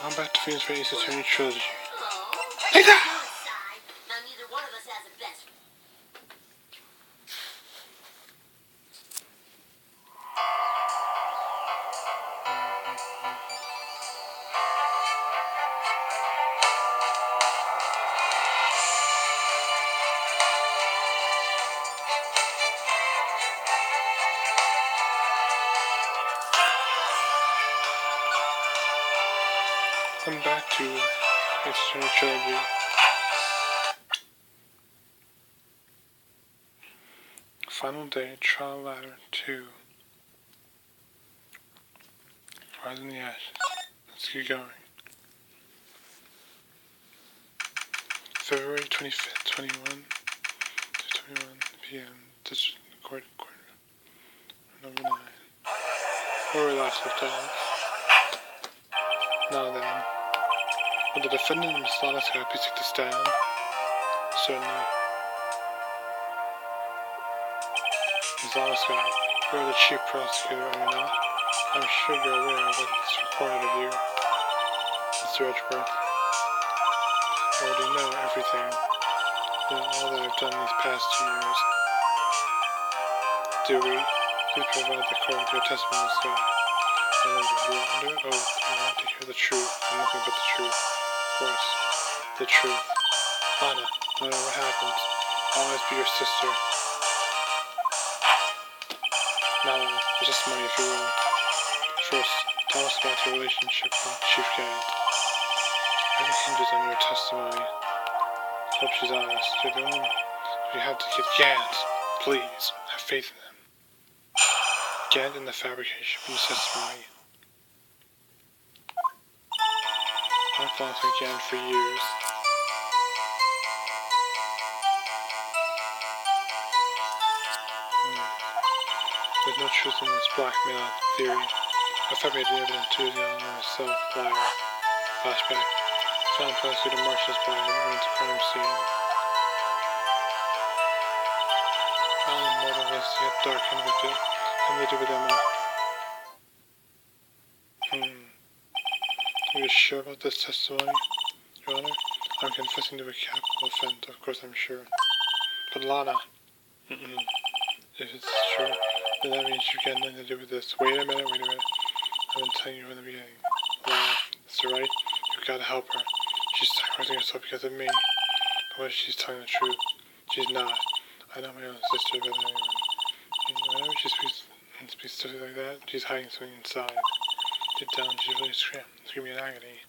I'm back to Phoenix for Ace Attorney Trilogy. Hey there! Now neither one of us has a best friend. I'm back to Ace Attorney Trilogy. Final day, trial ladder 2. Rise in the ashes. Let's get going. February 25th, 21 p.m. District Court, number 9. Where we last left off. Now then, will the defendant and Ms. Lanaska please take the stand? Certainly. Ms. Lanaska, you are the chief prosecutor, are you not? I'm sure you're aware of what is required of you. Mr. Edgeworth, I already know everything. You know all that I've done these past 2 years. Do we? Please provide the court with your testimony, sir. I know you are under oath. I want to hear the truth, and nothing but the truth. Of course, the truth. Lana, no matter what happens, I'll always be your sister. Now then, the testimony, if you will. First, tell us about your relationship with Chief Gant. Everything hinges on your testimony. Hope she's honest. You're the only one. You have to get Gant. Please, have faith in him. Gant and the fabrication from the testimony. I've gone to Gant for years. There's no truth in this blackmail theory. I fabricated the evidence to the owner myself, liar. Flashback. Found prosecutor Marshall's body and went to crime scene. Alan Mortal was yet dark convicted. And they did with Emma. Are you sure about this testimony, Your Honor? I'm confessing to a capital offense, of course I'm sure. But Lana. If it's true, then that means you got nothing to do with this. Wait a minute. I've been telling you from the beginning. Lana, Mr. Wright, you've got to help her. She's sacrificing herself because of me. But what if she's telling the truth? She's not. I know my own sister better than anyone. Whenever she speaks stuff like that, she's hiding something inside. Deep down, she's really screaming in agony.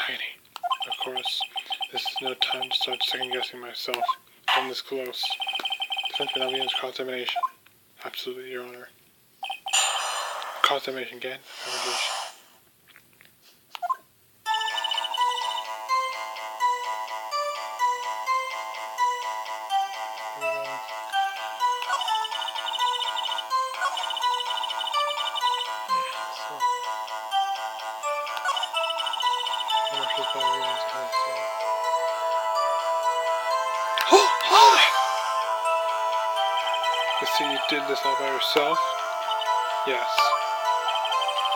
Agony. Of course, this is no time to start second-guessing myself. I'm this close. Defenseman Williams, cross-examination. Absolutely, Your Honor. Cross-examination again. Fabrication. You see, you did this all by yourself? Yes.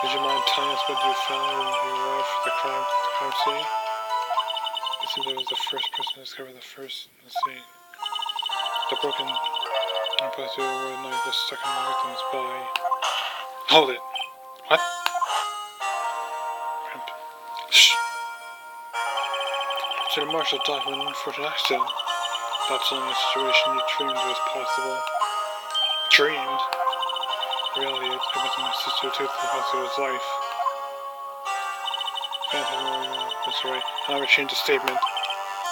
Would you mind telling us what you found when you arrived for the crime scene? It seems I was the first person to discover the scene. The broken plastic where the knife was stuck in the victim's body. Hold it! What? Shh! Consider Marshall died from an unfortunate accident. That's the only situation you dreamed was possible. Dreamed? The reality is, it wasn't my sister who took the hospital's life. That's right. I never changed the statement.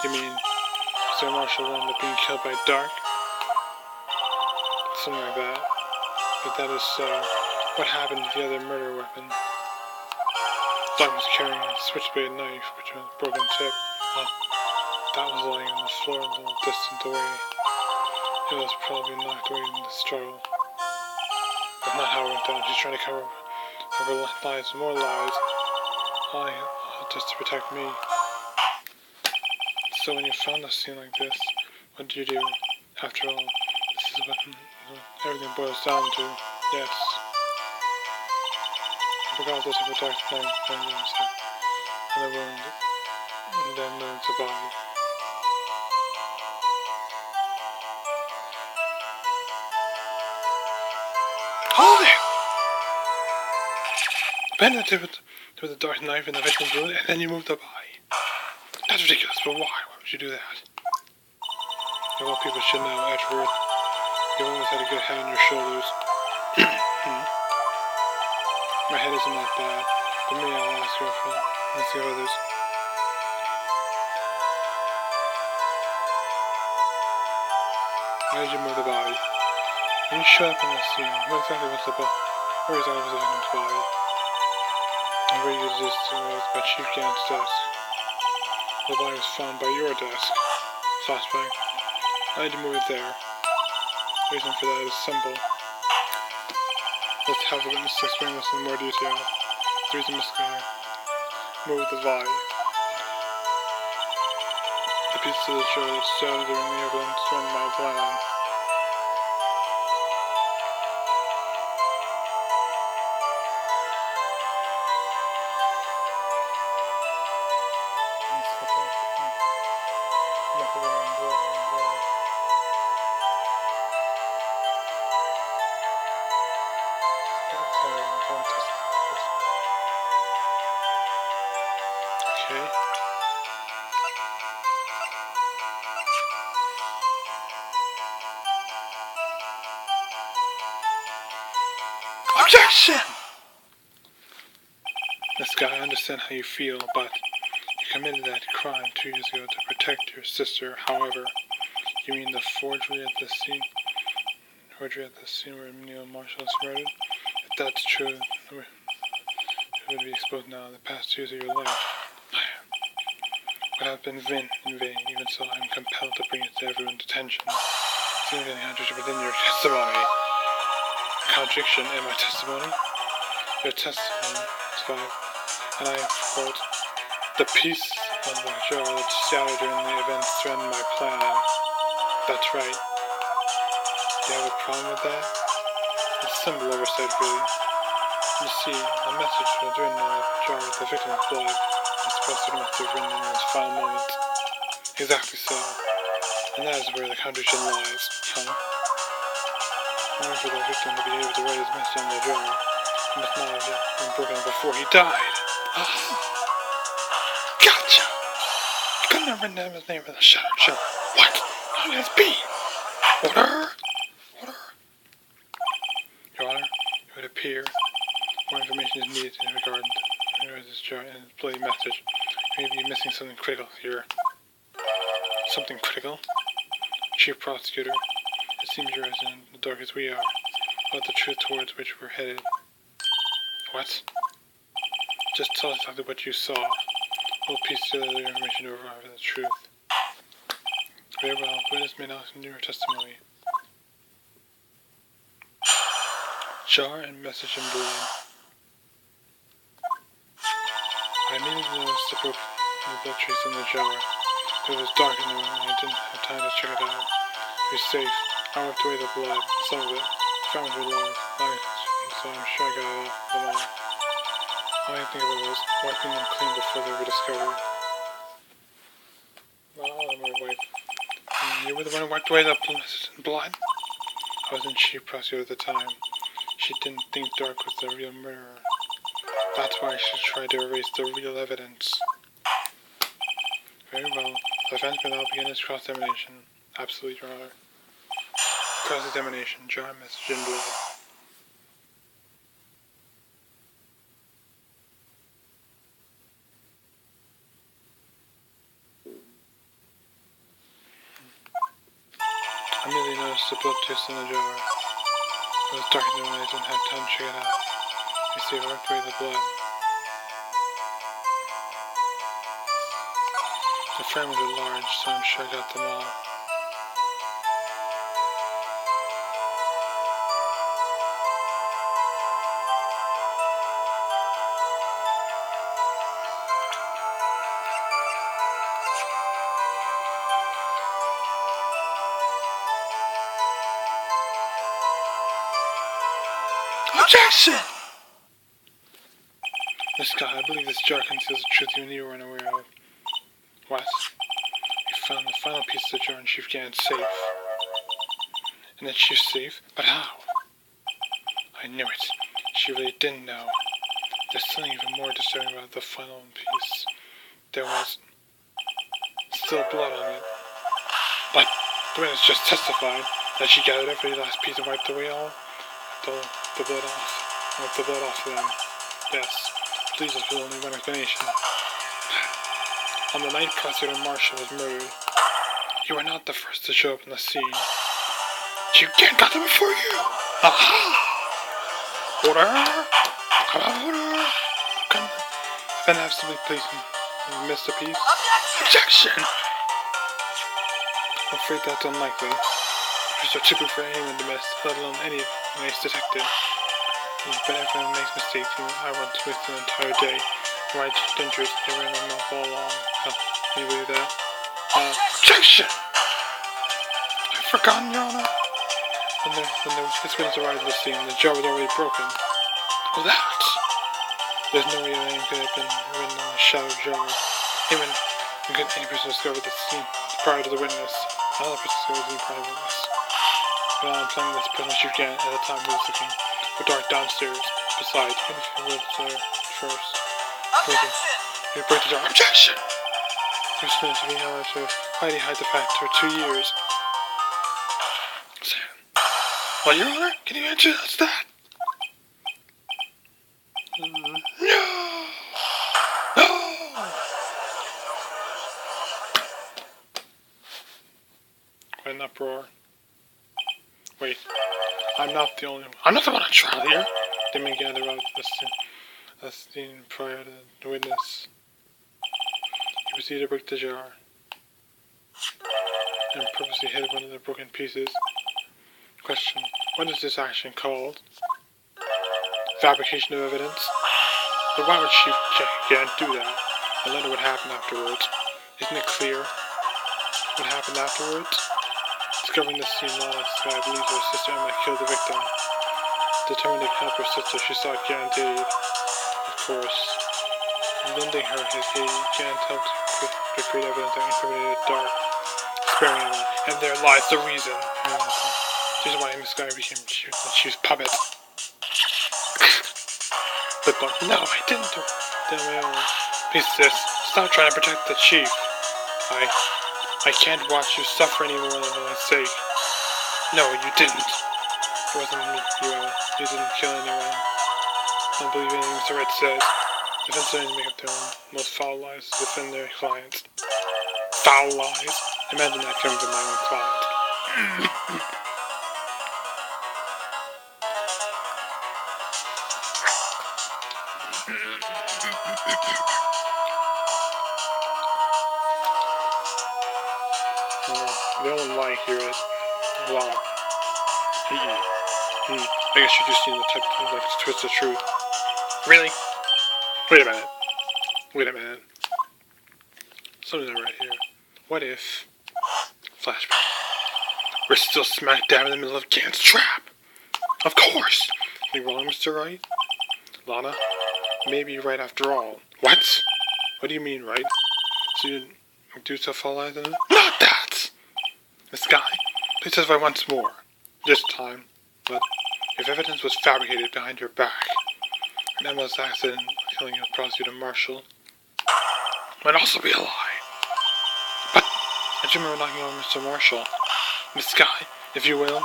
You mean, Mr. Marshall wound up being killed by Dark? Something like that. If that is so, what happened to the other murder weapon? Dark was carrying a switchblade knife, which had a broken tip. That was lying on the floor a little distant away. It was probably knocked away in the struggle. That's not how it went down. She's trying to cover lies, more lies. Just to protect me. So when you found a scene like this, what did you do? After all, this is what everything boils down to. Yes. regardless of a dark night and the wound, and then moves the body. Hold it! Bend the tip with a dark knife in the victim's wound, and then you move the body. That's ridiculous, but why? Why would you do that? Well, people should know, Edward. You always had a good head on your shoulders. My head isn't that bad, but me, I'll ask your friend. Let's see others. Why did you move the body? You shut up in the scene. Where exactly was the victim's body? And where you was by Chief Gant's desk. The body was found by your desk. Suspect. I had to move it there. The reason for that is simple. Let's have the witness explain this in more detail. The reason Miss Guy moved the body. The pieces of the show that showed during the evidence from my plan. Okay. Objection! Miss Guy, I understand how you feel, but you committed that crime 2 years ago to protect your sister. However, you mean the forgery at the scene where Neil Marshall was murdered? If that's true, it would be exposed now. The past 2 years of your life would have been in vain. Even so, I am compelled to bring it to everyone's attention. Seeing any contradiction within your testimony. Contradiction in my testimony? Your testimony is 5. And I quote, the piece of the jar that shattered during the events threatened my plan. That's right. Do you have a problem with that? It's simple oversight, really. You see, a message was written on a jar with the victim's blood. It's President must have written in his final moments. Exactly so. And that is where the contradiction lies, huh? In order for the victim to be able to write his message in the jar, he must not have been broken before he died. Gotcha! You couldn't have written down his name in the shattered shell. What? How can this be? Order! Your Honor, it would appear more information is needed in regard to this jar and its bloody message. You may be missing something critical here. Something critical? Chief Prosecutor, it seems you're as in the dark as we are about the truth towards which we're headed. What? Just tell us exactly what you saw. We'll piece together the information to arrive at the truth. Very well, witness may now continue your testimony. Jar and message in blood. I immediately noticed the blood trace in the jar. It was dark in the room and I didn't have time to check it out. It was safe. I wiped away the blood, some of it. Found it alone. So I'm sure I got it off them all. All I could think about was wiping them clean before they were discovered. Not all of them were wiped. You were the one who wiped away the blood? I wasn't Chief Prosecutor at the time. She didn't think Dark was the real murderer. That's why she tried to erase the real evidence. Very well. The defense may now begin its cross-examination. Absolutely, Your Honor. Cross-examination. Jar message in blood. I immediately noticed the blood taste in the jar. It was dark in the room and I didn't have time to check it out. You see, I wiped away the blood. The frame was large, so I'm sure I got them all. Objection! Miss Scott, I believe this jar conceals the truth even you were unaware of. What? You found the final piece of the jar in Chief Gannon's safe. In the Chief's safe? But how? I knew it. She really didn't know. There's something even more disturbing about the final piece. There was still blood on it. But the witness just testified that she gathered every last piece and wiped away all the blood off. Wiped the blood off them. Yes, please us with only one explanation. On the night Prosecutor Marshall was murdered, you were not the first to show up on the scene. You can't got them before you! Aha! Order! Come on, order! Come on. Then have somebody please miss a piece. Objection! I'm afraid that's unlikely. There's no typical for anyone to miss, let alone any nice detective. But everyone makes mistakes, and I once wasted an entire day. Wright dangerous, they were in my mouth all along. Can you believe that? Objection! I've forgotten, Your Honor. When this witness arrived at the scene, the jar was already broken. Oh, that! There's no way that anything could have been written on the shattered jar. Even could any person discover the scene prior to the witness. Another person discovered the scene prior to the witness. But I'm telling this person Chief Gannon at the time he was looking for dark downstairs. Besides, even if he was there first, he break the jar. Objection! He was meant to be held to hide the fact for 2 years. Well, Your Honor, can you answer us that? No! No! Quite an uproar. Wait, I'm not the only one. I'm not the one on trial here. They may gather out the scene prior to the witness. He proceeded to break the jar and purposely hid one of the broken pieces. Question: what is this action called? Fabrication of evidence? But why would Chief Gannon do that? And later what happened afterwards? Isn't it clear what happened afterwards? Discovering the scene, Lana Sky believes her sister Emma killed the victim. Determined to help her sister, she sought Gannon's aid. Of course, lending her his aid, Gannon helped to create evidence that incriminated Dark, sparing Emma. And there lies the reason. This is why Miss Sky became Chief's puppet. But no, I didn't do it. Damn my own. Please, sis, stop trying to protect the Chief. I can't watch you suffer anymore than my sake. No, you didn't. It wasn't me, you didn't kill anyone. I don't believe anything Mr. Wright says. Defense attorneys make up their own most foul lies to defend their clients. Foul lies? Imagine that coming from my own client. The only line here is Lana. I guess you just need the type of like to twist the truth. Really? Wait a minute. Something's not right here. What if flashback? We're still smack dab in the middle of Gannon's trap. Of course. Are you wrong, Mr. Wright? Lana, maybe you're right after all. What? What do you mean, right? So you do stuff all lies in it? Not that! Miss Sky, please testify once more. This time. But if evidence was fabricated behind your back, and Emma's accident killing of Prosecutor Marshall might also be a lie. But I do remember knocking over Mr. Marshall. Miss Sky, if you will,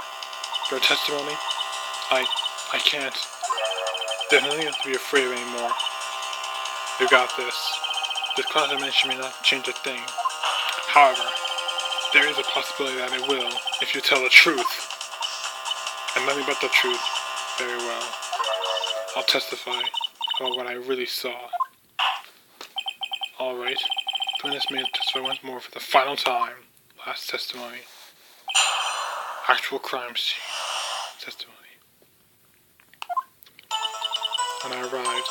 your testimony. I can't. There's nothing to be afraid of anymore. You got this. This condemnation may not change a thing. However, there is a possibility that it will, if you tell the truth. And nothing but the truth. Very well. I'll testify about what I really saw. Alright. The witness may testify once more for the final time. Last testimony. Actual crime scene. Testimony. When I arrived,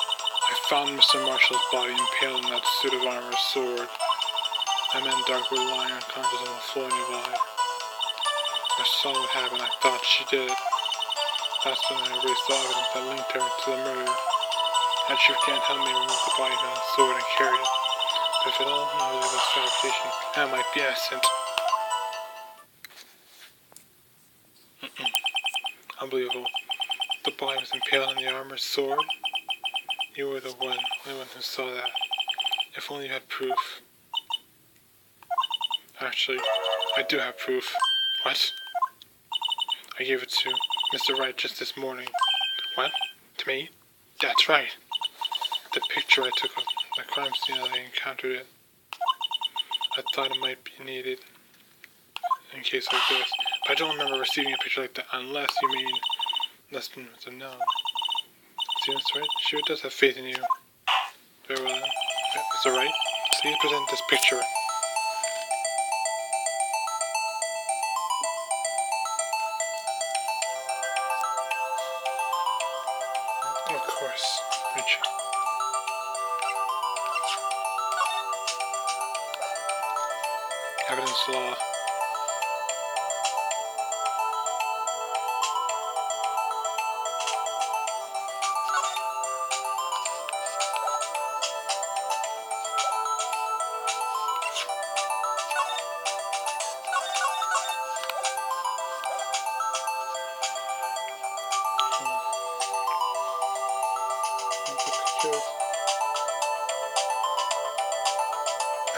I found Mr. Marshall's body impaled in that suit of armor sword. Emma and Dark were lying unconscious on the floor nearby. I saw what happened. I thought she did it. That's when I erased the evidence that linked her to the murder. That chief can't help me remove the body from the sword and carry it. But if it all really was fabrication, I might be innocent. Unbelievable. The body was impaled on the armored sword. You were the only one who saw that. If only you had proof. Actually, I do have proof. What? I gave it to Mr. Wright just this morning. What? To me? That's right. The picture I took of the crime scene as I encountered it. I thought it might be needed in case like this. But I don't remember receiving a picture like that unless you mean less than unknown. See, Mr. Wright? She does have faith in you. Very well then. Mr. Wright, please present this picture. Of course, Richard. Evidence law.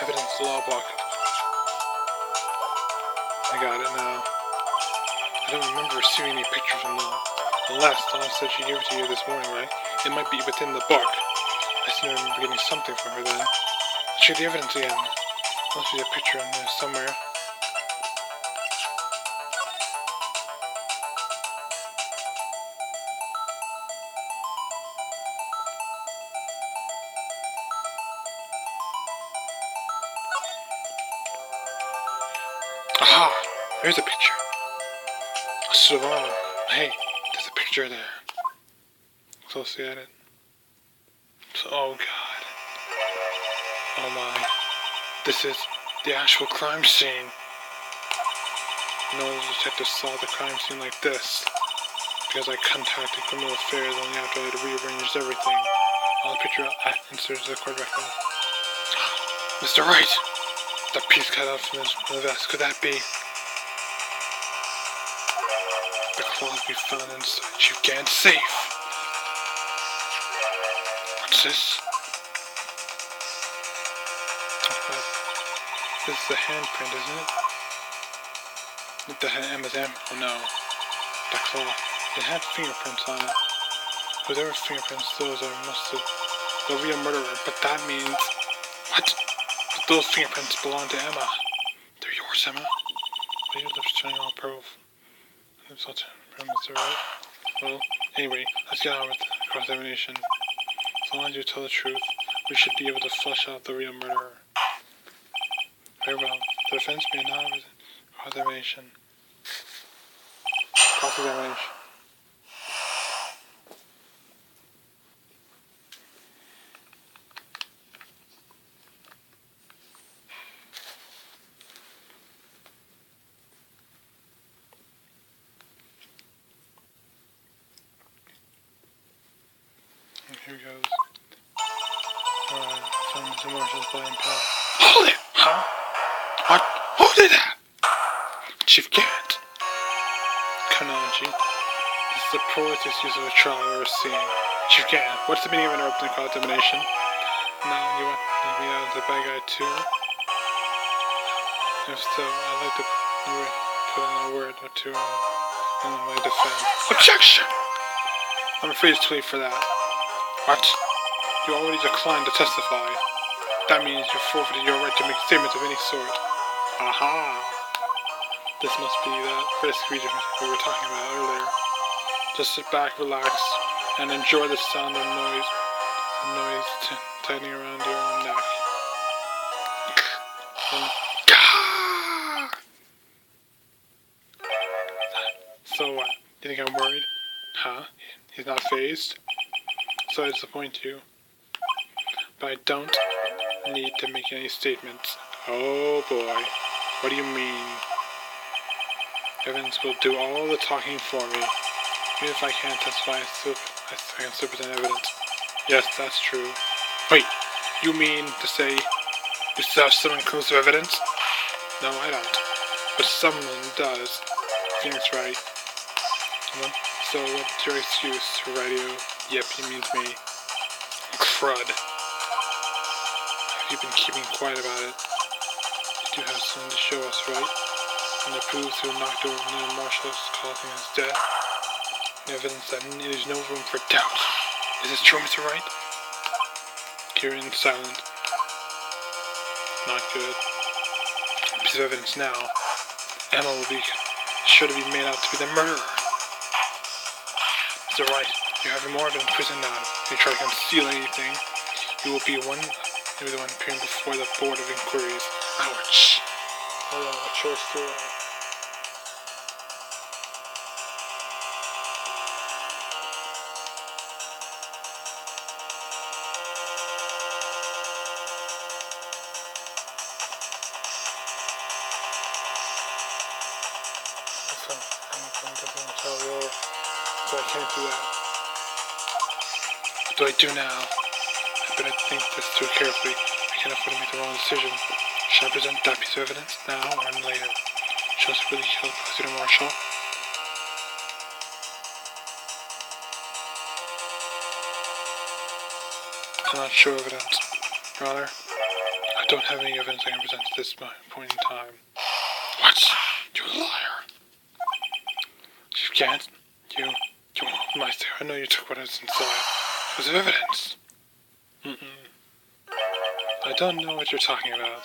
Evidence law book. I got it now. I don't remember receiving any picture from them. Unless Donna said she gave it to you this morning, right? It might be within the book. I seem to remember getting something from her then. Let's check the evidence again. Must be a picture in there somewhere. Aha! There's a picture. A suit of armor. Hey, there's a picture there. Closely at it. Oh god. Oh my. This is the actual crime scene. No detective saw the crime scene like this. Because I contacted criminal affairs only after I had rearranged everything. I'll picture inserted the court record. Mr. Wright! The piece cut out from the vest. Could that be? The cloth we found inside Chief Gant's safe. What's this? This is the handprint, isn't it? With the M&M? Oh no. The cloth. It had fingerprints on it. Whatever fingerprints those are must have the real murderer, but that means... What? But those fingerprints belong to Emma. They're yours, Emma. Why are your lips turning all purple? Lips all turning purple, right? Well, anyway, let's get on with the cross-examination. As long as you tell the truth, we should be able to flush out the real murderer. Very well. The defense may now have cross-examination. Cross-examination. Here goes. From Mr. Marshall's body and power. Hold it! Huh? What? Who did that? Chief Gant. Chronology. This is the poorest use of a trial I've ever seen. Chief Gant, what's the meaning of interrupting cross-examination? Now you want me out as a bad guy too? If so, I'd like to put in a word or two in my defense. Objection! I'm afraid it's too late for that. What? You already declined to testify. That means you forfeited your right to make statements of any sort. Aha! This must be that risk we were talking about earlier. Just sit back, relax, and enjoy the sound of noise. The noise tightening around your own neck. So what? Do you think I'm worried? Huh? He's not fazed? So I disappoint you. But I don't need to make any statements. Oh boy. What do you mean? Evidence will do all the talking for me. Even if I can't testify, I can still present evidence. Yes, that's true. Wait, you mean to say you still have some conclusive evidence? No, I don't. But someone does. Seems right. Well, so what's your excuse, radio? Yep, he means me. Crud. Have you been keeping quiet about it? You do have something to show us, right? And the proofs who knocked over Neil Marshall's causing his death. Evidence that there's no room for doubt. Is this true, Mr. Wright? Kieran's silent. Not good. A piece of evidence now. Emma will be sure to be made out to be the murderer. Mr. Wright, you have more of it in prison now. If you try to conceal anything, you will be the one appearing before the Board of Inquiries. Ouch. I don't know what choice do I have. I'm going to tell you, so I can't do that. What do I do now? I better think this through carefully. I can't afford to make the wrong decision. Should I present that piece of evidence now or later? Should I really kill President Marshall? I'm not sure of evidence. Your Honor, I don't have any evidence I can present at this point in time. What? You liar! You can't. You might. I know you took what is inside. It was evidence. I don't know what you're talking about.